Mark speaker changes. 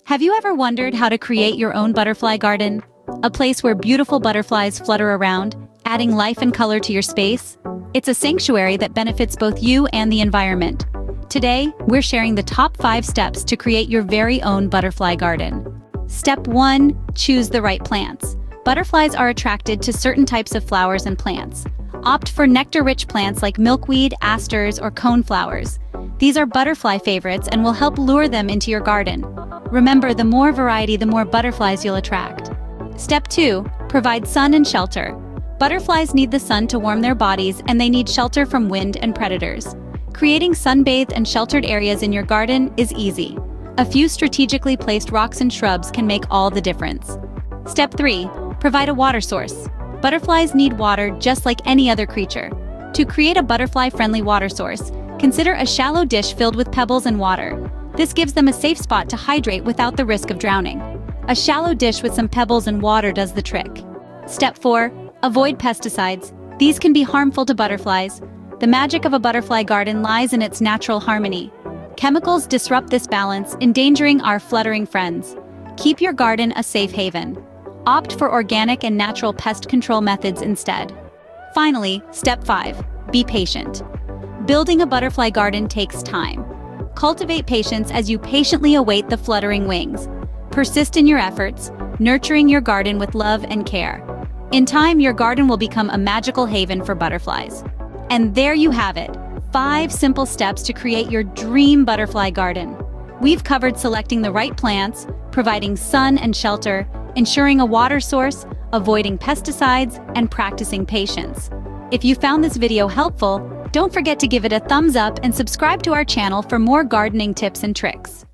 Speaker 1: Have you ever wondered how to create your own butterfly garden? A place where beautiful butterflies flutter around, adding life and color to your space? It's a sanctuary that benefits both you and the environment. Today, we're sharing the top 5 steps to create your very own butterfly garden. Step 1. Choose the right plants. Butterflies are attracted to certain types of flowers and plants. Opt for nectar-rich plants like milkweed, asters, or coneflowers. These are butterfly favorites and will help lure them into your garden. Remember, the more variety, the more butterflies you'll attract. Step 2. Provide sun and shelter. Butterflies need the sun to warm their bodies, and they need shelter from wind and predators. Creating sunbathed and sheltered areas in your garden is easy. A few strategically placed rocks and shrubs can make all the difference. Step 3. Provide a water source. Butterflies need water just like any other creature. To create a butterfly-friendly water source, consider a shallow dish filled with pebbles and water. This gives them a safe spot to hydrate without the risk of drowning. A shallow dish with some pebbles and water does the trick. Step 4. Avoid pesticides. These can be harmful to butterflies. The magic of a butterfly garden lies in its natural harmony. Chemicals disrupt this balance, endangering our fluttering friends. Keep your garden a safe haven. Opt for organic and natural pest control methods instead. Finally, Step 5. Be patient. Building a butterfly garden takes time. Cultivate patience as you patiently await the fluttering wings. Persist in your efforts, nurturing your garden with love and care. In time, your garden will become a magical haven for butterflies. And there you have it, 5 simple steps to create your dream butterfly garden. We've covered selecting the right plants, providing sun and shelter, ensuring a water source, avoiding pesticides, and practicing patience. If you found this video helpful, don't forget to give it a thumbs up and subscribe to our channel for more gardening tips and tricks.